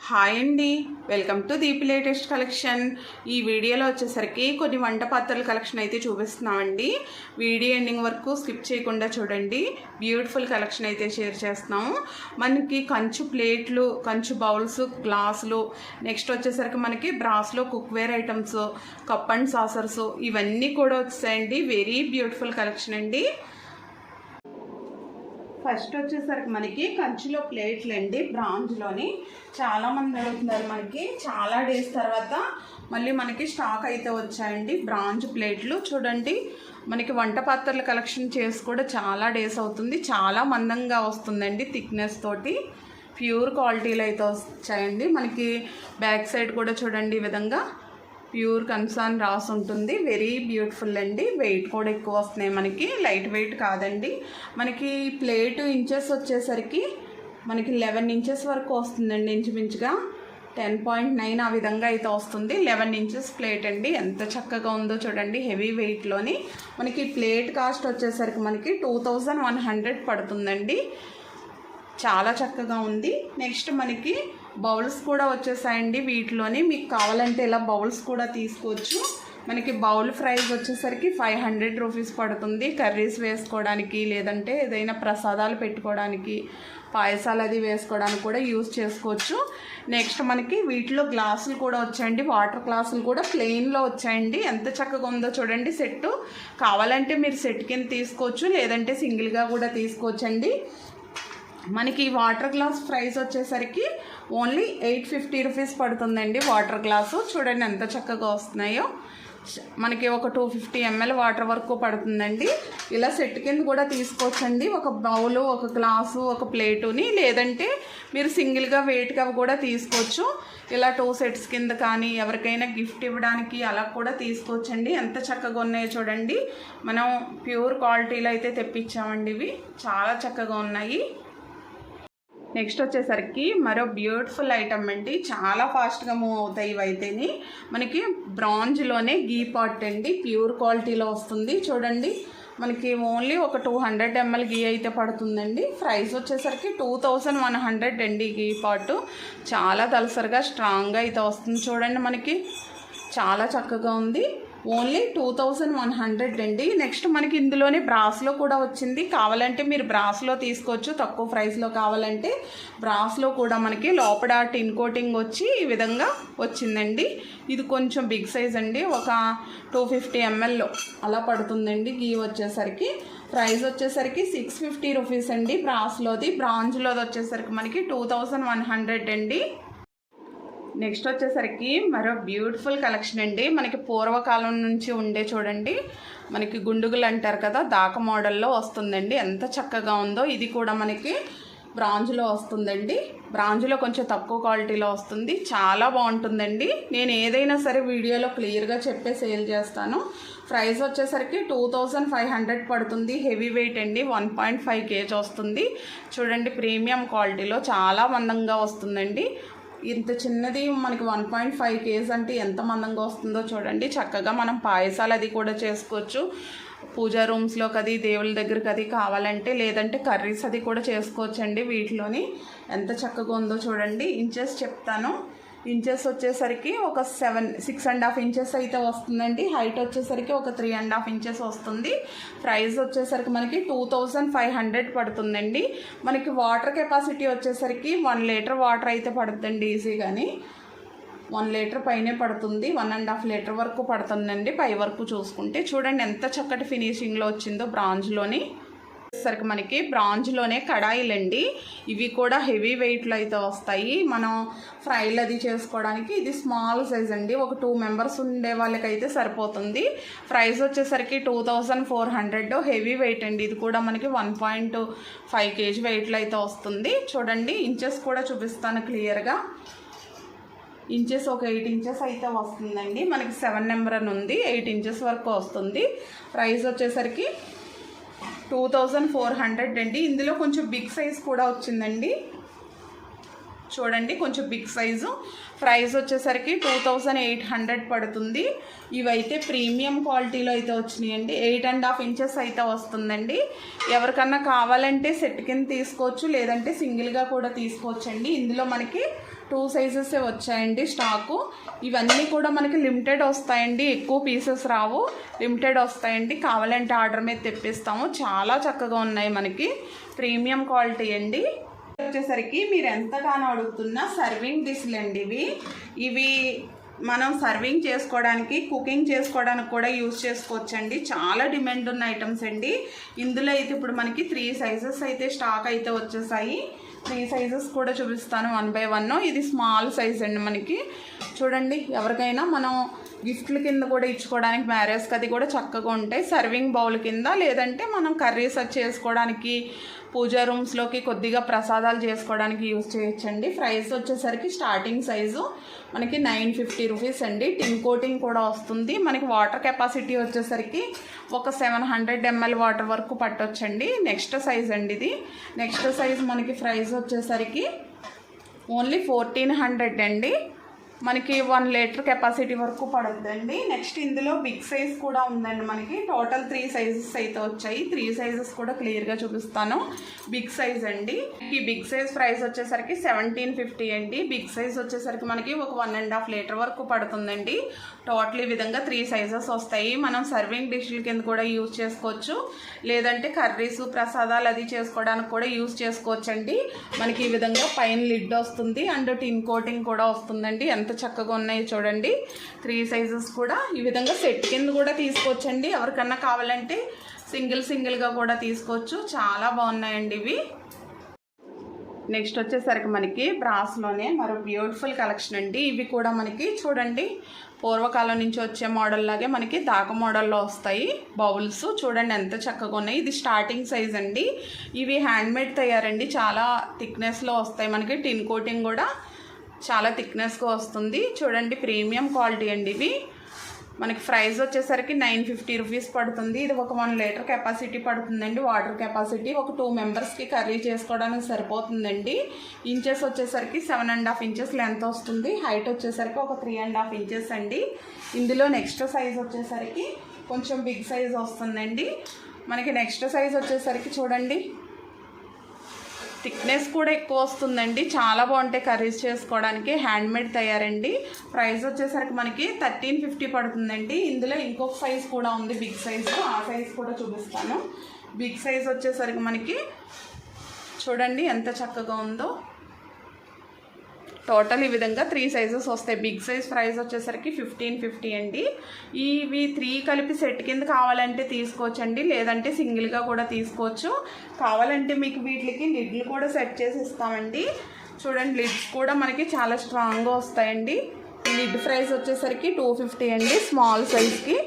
Hi అండి, welcome to Deepi latest collection. ఈ వీడియోలో వచ్చేసరికి కొన్ని వంట పాత్రల కలెక్షన్ అయితే చూపిస్తున్నామండి. వీడియో ఎండింగ్ వరకు స్కిప్ చేయకుండా చూడండి. బ్యూటిఫుల్ కలెక్షన్ అయితే షేర్ చేస్తున్నాము. మనకి కంచు ప్లేట్లు, కంచు బౌల్స్, గ్లాసులు, నెక్స్ట్ వచ్చేసరికి మనకి బ్రాస్లో cookware items, cup and saucers, ఇవన్నీ కూడా వచ్చాయండి. వెరీ బ్యూటిఫుల్ కలెక్షన్ అండి. ఫస్ట్ వచ్చేసరికి మనకి కంచులో ప్లేట్లు అండి, బ్రాంజ్లోని. చాలామంది అడుగుతున్నారు, మనకి చాలా డేస్ తర్వాత మళ్ళీ మనకి స్టాక్ అయితే వచ్చాయండి బ్రాంజ్ ప్లేట్లు. చూడండి, మనకి వంట పాత్రల కలెక్షన్ చేసి కూడా చాలా డేస్ అవుతుంది. చాలా మందంగా వస్తుందండి, థిక్నెస్ తోటి ప్యూర్ క్వాలిటీలో అయితే వచ్చాయండి. మనకి బ్యాక్ సైడ్ కూడా చూడండి, ఈ విధంగా ప్యూర్ కన్సాన్ రాసి ఉంటుంది. వెరీ బ్యూటిఫుల్ అండి. వెయిట్ కూడా ఎక్కువ వస్తున్నాయి, మనకి లైట్ వెయిట్ కాదండి. మనకి ప్లేట్ ఇంచెస్ వచ్చేసరికి మనకి 11 ఇంచెస్ వరకు వస్తుందండి, ఇంచుమించుగా 10.9 ఆ విధంగా అయితే వస్తుంది. 11 ఇంచెస్ ప్లేట్ అండి. ఎంత చక్కగా ఉందో చూడండి, హెవీ వెయిట్లోని. మనకి ప్లేట్ కాస్ట్ వచ్చేసరికి మనకి 2100 పడుతుందండి. చాలా చక్కగా ఉంది. నెక్స్ట్ మనకి బౌల్స్ కూడా వచ్చేసాయండి వీటిలోని. మీకు కావాలంటే ఇలా బౌల్స్ కూడా తీసుకోవచ్చు. మనకి బౌల్ ప్రైస్ వచ్చేసరికి 500 రూపీస్ పడుతుంది. కర్రీస్ వేసుకోవడానికి, లేదంటే ఏదైనా ప్రసాదాలు పెట్టుకోవడానికి, పాయసాలు అది వేసుకోవడానికి కూడా యూజ్ చేసుకోవచ్చు. నెక్స్ట్ మనకి వీటిలో గ్లాసులు కూడా వచ్చాయండి. వాటర్ గ్లాసులు కూడా ప్లెయిన్లో వచ్చాయండి. ఎంత చక్కగా ఉందో చూడండి సెట్. కావాలంటే మీరు సెట్ కింద తీసుకోవచ్చు, లేదంటే సింగిల్గా కూడా తీసుకోవచ్చండి. మనకి వాటర్ గ్లాస్ ప్రైస్ వచ్చేసరికి ఓన్లీ 850 రూపీస్ పడుతుందండి. వాటర్ గ్లాసు చూడండి ఎంత చక్కగా వస్తున్నాయో. మనకి ఒక 250 ml వాటర్ వరకు పడుతుందండి. ఇలా సెట్ కింద కూడా తీసుకోవచ్చండి. ఒక బౌలు, ఒక గ్లాసు, ఒక ప్లేటుని, లేదంటే మీరు సింగిల్గా వెయిట్గా కూడా తీసుకోవచ్చు. ఇలా 2 సెట్స్ కింద కానీ ఎవరికైనా గిఫ్ట్ ఇవ్వడానికి అలా కూడా తీసుకోవచ్చండి. ఎంత చక్కగా ఉన్నాయో చూడండి. మనం ప్యూర్ క్వాలిటీలో అయితే తెప్పించామండి. ఇవి చాలా చక్కగా ఉన్నాయి. నెక్స్ట్ వచ్చేసరికి మరో బ్యూటిఫుల్ ఐటమ్ అండి. చాలా ఫాస్ట్గా మూవ్ అవుతాయి ఇవైతేని. మనకి బ్రాంజ్లోనే గీ పాట్ అండి, ప్యూర్ క్వాలిటీలో వస్తుంది. చూడండి, మనకి ఓన్లీ ఒక 200 ml గీ అయితే పడుతుందండి. ప్రైస్ వచ్చేసరికి 2100 అండి. గీ పాటు చాలా దలసరిగా స్ట్రాంగ్గా అయితే వస్తుంది. చూడండి, మనకి చాలా చక్కగా ఉంది. ఓన్లీ 2100 అండి. నెక్స్ట్ మనకి ఇందులోనే బ్రాస్లో కూడా వచ్చింది. కావాలంటే మీరు బ్రాస్లో తీసుకోవచ్చు, తక్కువ ప్రైస్లో కావాలంటే. బ్రాస్లో కూడా మనకి లోపల టిన్ కోటింగ్ వచ్చి ఈ విధంగా వచ్చిందండి. ఇది కొంచెం బిగ్ సైజ్ అండి, ఒక 250 ml అలా పడుతుందండి. గీ వచ్చేసరికి ప్రైస్ వచ్చేసరికి 650 రూపీస్ అండి బ్రాస్లోది. బ్రాంజ్లోది వచ్చేసరికి మనకి 2100 అండి. నెక్స్ట్ వచ్చేసరికి మరో బ్యూటిఫుల్ కలెక్షన్ అండి. మనకి పూర్వకాలం నుంచి ఉండే చూడండి, మనకి గుండుగులు అంటారు కదా, దాక మోడల్లో వస్తుందండి. ఎంత చక్కగా ఉందో. ఇది కూడా మనకి బ్రాంజ్లో వస్తుందండి. బ్రాంజ్లో కొంచెం తక్కువ క్వాలిటీలో వస్తుంది. చాలా బాగుంటుందండి. నేను ఏదైనా సరే వీడియోలో క్లియర్గా చెప్పే సేల్ చేస్తాను. ప్రైస్ వచ్చేసరికి 2500 పడుతుంది. హెవీ వెయిట్ అండి, 1.5 kg వస్తుంది. చూడండి, ప్రీమియం క్వాలిటీలో చాలా మందంగా వస్తుందండి. ఇంత చిన్నది మనకి 1.5 kg అంటే ఎంత మందంగా వస్తుందో చూడండి. చక్కగా మనం పాయసాలు అది కూడా చేసుకోవచ్చు. పూజా రూమ్స్లోకి అది, దేవుళ్ళ దగ్గరికి అది కావాలంటే, లేదంటే కర్రీస్ అది కూడా చేసుకోవచ్చండి వీటిలోని. ఎంత చక్కగా ఉందో చూడండి. ఇంచెస్ చెప్తాను. ఇంచెస్ వచ్చేసరికి ఒక 6.5 ఇంచెస్ అయితే వస్తుందండి. హైట్ వచ్చేసరికి ఒక 3.5 ఇంచెస్ వస్తుంది. ప్రైస్ వచ్చేసరికి మనకి 2500 పడుతుందండి. మనకి వాటర్ కెపాసిటీ వచ్చేసరికి 1 లీటర్ వాటర్ అయితే పడుతుందండి ఈజీగాని. 1 లీటర్ పైనే పడుతుంది. 1.5 లీటర్ వరకు పడుతుందండి పై వరకు చూసుకుంటే. చూడండి ఎంత చక్కటి ఫినిషింగ్లో వచ్చిందో బ్రాంజ్లోని. సరికి మనకి బ్రాంజ్లోనే కడాయిలండి. ఇవి కూడా హెవీ వెయిట్లో అయితే వస్తాయి. మనం ఫ్రైలు అది చేసుకోవడానికి. ఇది స్మాల్ సైజ్ అండి, ఒక 2 మెంబర్స్ ఉండే వాళ్ళకైతే సరిపోతుంది. ప్రైస్ వచ్చేసరికి 2400. హెవీ వెయిట్ అండి. ఇది కూడా మనకి 1.5 kg వెయిట్లో అయితే వస్తుంది. చూడండి, ఇంచెస్ కూడా చూపిస్తాను క్లియర్గా. ఇంచెస్ ఒక 8 ఇంచెస్ అయితే వస్తుందండి. మనకి 7 నెంబర్ అని ఉంది, 8 ఇంచెస్ వరకు వస్తుంది. ప్రైస్ వచ్చేసరికి 2400 అండి. ఇందులో కొంచెం బిగ్ సైజ్ కూడా వచ్చిందండి. చూడండి, కొంచెం బిగ్ సైజు. ప్రైస్ వచ్చేసరికి 2800 పడుతుంది. ఇవైతే ప్రీమియం క్వాలిటీలో అయితే వచ్చినాయండి. 8.5 ఇంచెస్ అయితే వస్తుందండి. ఎవరికన్నా కావాలంటే సెట్ కింద తీసుకోవచ్చు, లేదంటే సింగిల్గా కూడా తీసుకోవచ్చండి. ఇందులో మనకి 2 సైజెసే వచ్చాయండి స్టాకు. ఇవన్నీ కూడా మనకి లిమిటెడ్ వస్తాయండి, ఎక్కువ పీసెస్ రావు, లిమిటెడ్ వస్తాయండి. కావాలంటే ఆర్డర్ మీద తెప్పిస్తాము. చాలా చక్కగా ఉన్నాయి, మనకి ప్రీమియం క్వాలిటీ అండి. వచ్చేసరికి మీరు ఎంతగానో అడుగుతున్న సర్వింగ్ డిష్లు అండి ఇవి మనం సర్వింగ్ చేసుకోవడానికి, కుకింగ్ చేసుకోవడానికి కూడా యూజ్ చేసుకోవచ్చండి. చాలా డిమాండ్ ఉన్న ఐటమ్స్ అండి. ఇందులో అయితే ఇప్పుడు మనకి 3 సైజెస్ అయితే స్టాక్ అయితే వచ్చేసాయి. 3 సైజెస్ కూడా చూపిస్తాను 1 బై 1. ఇది స్మాల్ సైజ్ అండి. మనకి చూడండి, ఎవరికైనా మనం గిఫ్ట్ల కింద కూడా ఇచ్చుకోవడానికి, మ్యారేజ్కి అది కూడా చక్కగా ఉంటాయి. సర్వింగ్ బౌల్ కింద, లేదంటే మనం కర్రీస్ చేసుకోవడానికి, పూజా రూమ్స్లోకి కొద్దిగా ప్రసాదాలు చేసుకోవడానికి యూజ్ చేయొచ్చండి. ప్రైస్ వచ్చేసరికి స్టార్టింగ్ సైజు మనకి 950 రూపీస్ అండి. టిన్ కోటింగ్ కూడా వస్తుంది. మనకి వాటర్ కెపాసిటీ వచ్చేసరికి ఒక 700 ml వాటర్ వరకు పట్టొచ్చండి. నెక్స్ట్ సైజ్ అండి ఇది. నెక్స్ట్ సైజ్ మనకి ప్రైస్ వచ్చేసరికి ఓన్లీ 1400 అండి. మనకి 1 లీటర్ కెపాసిటీ వరకు పడుతుందండి. నెక్స్ట్ ఇందులో బిగ్ సైజ్ కూడా ఉందండి. మనకి టోటల్ 3 సైజెస్ అయితే వచ్చాయి. 3 సైజెస్ కూడా క్లియర్గా చూపిస్తాను. బిగ్ సైజ్ అండి. ఈ బిగ్ సైజ్ ప్రైస్ వచ్చేసరికి 1750 అండి. బిగ్ సైజ్ వచ్చేసరికి మనకి ఒక 1.5 లీటర్ వరకు పడుతుందండి. టోటల్ ఈ విధంగా 3 సైజెస్ వస్తాయి. మనం సర్వింగ్ డిష్ల కింద కూడా యూజ్ చేసుకోవచ్చు, లేదంటే కర్రీస్, ప్రసాదాలు అది చేసుకోవడానికి కూడా యూజ్ చేసుకోవచ్చండి. మనకి ఈ విధంగా పైన లిడ్ వస్తుంది అండ్ టిన్ కోటింగ్ కూడా వస్తుందండి. ఎంత చక్కగా ఉన్నాయి చూడండి. 3 సైజెస్ కూడా ఈ విధంగా సెట్ కింద కూడా తీసుకోవచ్చండి. ఎవరికన్నా కావాలంటే సింగిల్గా కూడా తీసుకోవచ్చు. చాలా బాగున్నాయండి ఇవి. నెక్స్ట్ వచ్చేసరికి మనకి బ్రాస్లోనే మరో బ్యూటిఫుల్ కలెక్షన్ అండి. ఇవి కూడా మనకి చూడండి, పూర్వకాలం నుంచి వచ్చే మోడల్ లాగే మనకి దాక మోడల్లో వస్తాయి బౌల్స్. చూడండి ఎంత చక్కగా ఉన్నాయి. ఇది స్టార్టింగ్ సైజ్ అండి. ఇవి హ్యాండ్మేడ్ తయారండి. చాలా థిక్నెస్లో వస్తాయి. మనకి టిన్ కోటింగ్ కూడా చాలా థిక్నెస్గా వస్తుంది. చూడండి, ప్రీమియం క్వాలిటీ అండి ఇవి. మనకి ప్రైస్ వచ్చేసరికి 950 రూపీస్ పడుతుంది. ఇది ఒక 1 లీటర్ కెపాసిటీ పడుతుందండి. వాటర్ కెపాసిటీ ఒక 2 మెంబర్స్కి కర్రీ చేసుకోవడానికి సరిపోతుందండి. ఇంచెస్ వచ్చేసరికి 7.5 ఇంచెస్ లెంత్ వస్తుంది. హైట్ వచ్చేసరికి ఒక 3.5 ఇంచెస్ అండి. ఇందులో నెక్స్ట్ సైజ్ వచ్చేసరికి కొంచెం బిగ్ సైజ్ వస్తుందండి. మనకి నెక్స్ట్ సైజ్ వచ్చేసరికి చూడండి, థిక్నెస్ కూడా ఎక్కువ వస్తుందండి. చాలా బాగుంటాయి కర్రీస్ చేసుకోవడానికి. హ్యాండ్మేడ్ తయారండి. ప్రైస్ వచ్చేసరికి మనకి 1350 పడుతుందండి. ఇందులో ఇంకొక సైజ్ కూడా ఉంది, బిగ్ సైజు. ఆ సైజ్ కూడా చూపిస్తాను. బిగ్ సైజ్ వచ్చేసరికి మనకి చూడండి ఎంత చక్కగా ఉందో. టోటల్ ఈ విధంగా 3 సైజెస్ వస్తాయి. బిగ్ సైజ్ ప్రైస్ వచ్చేసరికి 1550 అండి. ఇవి 3 కలిపి సెట్ కింద కావాలంటే తీసుకోవచ్చండి, లేదంటే సింగిల్గా కూడా తీసుకోవచ్చు. కావాలంటే మీకు వీటికి లిడ్లు కూడా సెట్ చేసి ఇస్తామండి. చూడండి, లిడ్స్ కూడా మనకి చాలా స్ట్రాంగ్గా వస్తాయండి. లిడ్ ప్రైస్ వచ్చేసరికి 250 అండి స్మాల్ సైజ్కి.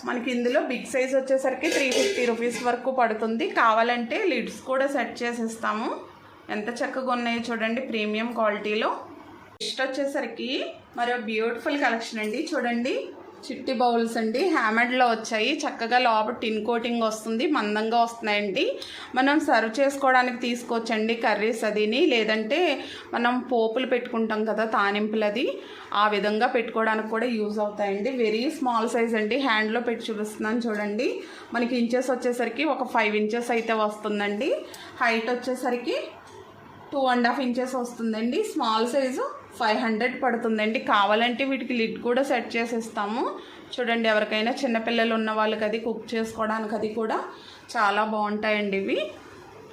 మనకి ఇందులో బిగ్ సైజ్ వచ్చేసరికి 350 రూపీస్ వరకు పడుతుంది. కావాలంటే లిడ్స్ కూడా సెట్ చేసి ఇస్తాము. ఎంత చక్కగా ఉన్నాయో చూడండి, ప్రీమియం క్వాలిటీలో. నెక్స్ట్ వచ్చేసరికి మరో బ్యూటిఫుల్ కలెక్షన్ అండి. చూడండి, చిట్టి బౌల్స్ అండి. హ్యామెడ్లో వచ్చాయి. చక్కగా లోపల టిన్ కోటింగ్ వస్తుంది, మందంగా వస్తున్నాయండి. మనం సర్వ్ చేసుకోవడానికి తీసుకోవచ్చండి కర్రీస్ అదిని, లేదంటే మనం పోపులు పెట్టుకుంటాం కదా తానింపులు, అది ఆ విధంగా పెట్టుకోవడానికి కూడా యూజ్ అవుతాయండి. వెరీ స్మాల్ సైజ్ అండి. హ్యాండ్లో పెట్టి చూపిస్తున్నాను చూడండి. మనకి ఇంచెస్ వచ్చేసరికి ఒక 5 ఇంచెస్ అయితే వస్తుందండి. హైట్ వచ్చేసరికి 2.5 ఇంచెస్ వస్తుందండి. స్మాల్ సైజు 500 పడుతుందండి. కావాలంటే వీటికి లిడ్ కూడా సెట్ చేసి ఇస్తాము. చూడండి, ఎవరికైనా చిన్నపిల్లలు ఉన్న వాళ్ళకి అది కుక్ చేసుకోవడానికి అది కూడా చాలా బాగుంటాయండి ఇవి.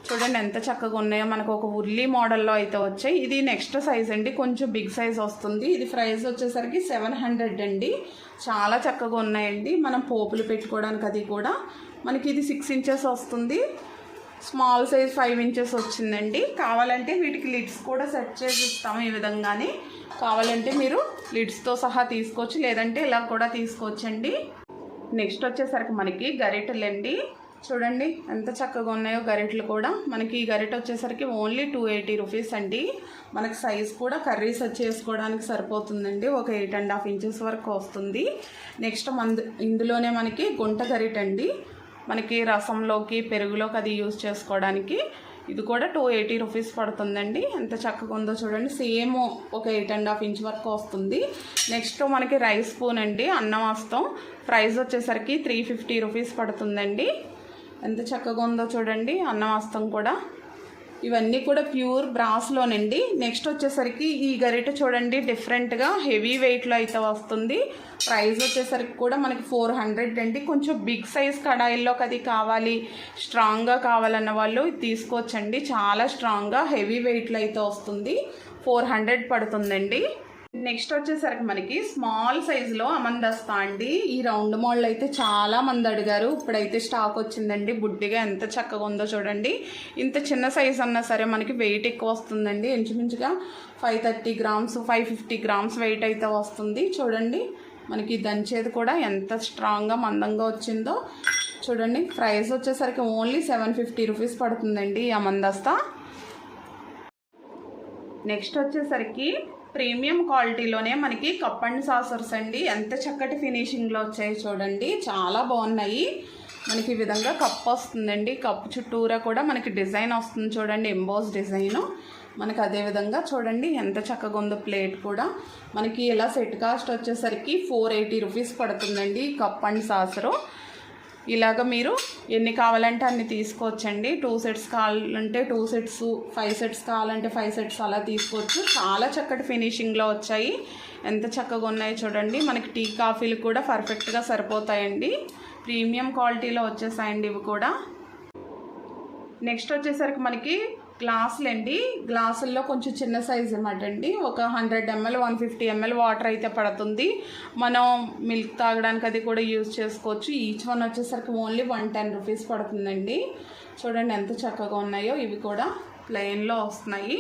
చూడండి ఎంత చక్కగా ఉన్నాయో. మనకు ఒక ఉర్లీ మోడల్లో అయితే వచ్చాయి. ఇది నెక్స్ట్ సైజ్ అండి, కొంచెం బిగ్ సైజ్ వస్తుంది. ఇది ప్రైస్ వచ్చేసరికి 700 అండి. చాలా చక్కగా ఉన్నాయండి. మనం పోపులు పెట్టుకోవడానికి అది కూడా. మనకి ఇది 6 ఇంచెస్ వస్తుంది. స్మాల్ సైజ్ 5 ఇంచెస్ వచ్చిందండి. కావాలంటే వీటికి లిడ్స్ కూడా సెట్ చేసి ఇస్తాము ఈ విధంగానే. కావాలంటే మీరు లిడ్స్తో సహా తీసుకోవచ్చు, లేదంటే ఇలా కూడా తీసుకోవచ్చండి. నెక్స్ట్ వచ్చేసరికి మనకి గరిటెలండి. చూడండి ఎంత చక్కగా ఉన్నాయో గరిటెలు కూడా. మనకి ఈ గరిటె వచ్చేసరికి ఓన్లీ 280 రూపీస్ అండి. మనకి సైజ్ కూడా కర్రీస్ చేసుకోవడానికి సరిపోతుందండి. ఒక 8.5 ఇంచెస్ వరకు వస్తుంది. నెక్స్ట్ ఇందులోనే మనకి గుంట గరిటె అండి. మనకి రసంలోకి, పెరుగులోకి అది యూజ్ చేసుకోవడానికి. ఇది కూడా 280 రూపీస్ పడుతుందండి. ఎంత చక్కగా ఉందో చూడండి. సేమ్ ఒక 8.5 ఇంచ్ వరకు వస్తుంది. నెక్స్ట్ మనకి రైస్ స్పూన్ అండి, అన్నం వస్తాం. ప్రైస్ వచ్చేసరికి 350 రూపీస్ పడుతుందండి. ఎంత చక్కగా ఉందో చూడండి. అన్నం వస్తాం కూడా ఇవన్నీ కూడా ప్యూర్ బ్రాస్లోనండి. నెక్స్ట్ వచ్చేసరికి ఈ గరిటె చూడండి డిఫరెంట్గా హెవీ వెయిట్లో అయితే వస్తుంది. ప్రైస్ వచ్చేసరికి కూడా మనకి 400 అండి. కొంచెం బిగ్ సైజ్ కడాయిల్లోకి అది కావాలి, స్ట్రాంగ్గా కావాలన్న వాళ్ళు ఇది తీసుకోవచ్చండి. చాలా స్ట్రాంగ్గా హెవీ వెయిట్లో అయితే వస్తుంది. 400 పడుతుందండి. నెక్స్ట్ వచ్చేసరికి మనకి స్మాల్ సైజులో అమందస్తా అండి. ఈ రౌండ్ మోడల్ అయితే చాలా మంది అడిగారు. ఇప్పుడైతే స్టాక్ వచ్చిందండి. బుడ్డిగా ఎంత చక్కగా ఉందో చూడండి. ఇంత చిన్న సైజ్ అన్నా సరే మనకి వెయిట్ ఎక్కువ వస్తుందండి. ఇంచుమించుగా 530 గ్రామ్స్ 550 గ్రామ్స్ వెయిట్ అయితే వస్తుంది. చూడండి మనకి దంచేది కూడా ఎంత స్ట్రాంగ్గా మందంగా వచ్చిందో చూడండి. ప్రైస్ వచ్చేసరికి ఓన్లీ 750 రూపీస్ పడుతుందండి ఈ అమందస్తా. నెక్స్ట్ వచ్చేసరికి ప్రీమియం క్వాలిటీలోనే మనకి కప్ అండ్ సాసర్స్ అండి. ఎంత చక్కటి ఫినిషింగ్లో వచ్చాయి చూడండి. చాలా బాగున్నాయి. మనకి ఈ విధంగా కప్ వస్తుందండి. కప్ చుట్టూరా కూడా మనకి డిజైన్ వస్తుంది చూడండి, ఎంబోస్ డిజైను. మనకి అదేవిధంగా చూడండి ఎంత చక్కగా ఉందో. ప్లేట్ కూడా మనకి ఇలా సెట్ కాస్ట్ వచ్చేసరికి 480 రూపీస్ పడుతుందండి కప్ అండ్ సాసరు. ఇలాగ మీరు ఎన్ని కావాలంటే అన్ని తీసుకోవచ్చండి. 2 సెట్స్ కావాలంటే 2 సెట్స్, 5 సెట్స్ కావాలంటే 5 సెట్స్ అలా తీసుకోవచ్చు. చాలా చక్కటి ఫినిషింగ్లో వచ్చాయి. ఎంత చక్కగా ఉన్నాయి చూడండి. మనకి టీ కాఫీలు కూడా పర్ఫెక్ట్గా సరిపోతాయండి. ప్రీమియం క్వాలిటీలో వచ్చేసాయండి ఇవి కూడా. నెక్స్ట్ వచ్చేసరికి మనకి గ్లాసులు అండి. గ్లాసుల్లో కొంచెం చిన్న సైజ్ అన్నమాట అండి. ఒక 100 ml 150 ml వాటర్ అయితే పడుతుంది. మనం మిల్క్ తాగడానికి అది కూడా యూజ్ చేసుకోవచ్చు. ఈచ్ వన్ వచ్చేసరికి ఓన్లీ 110 రూపీస్ పడుతుందండి. చూడండి ఎంత చక్కగా ఉన్నాయో. ఇవి కూడా ప్లెయిన్లో వస్తున్నాయి.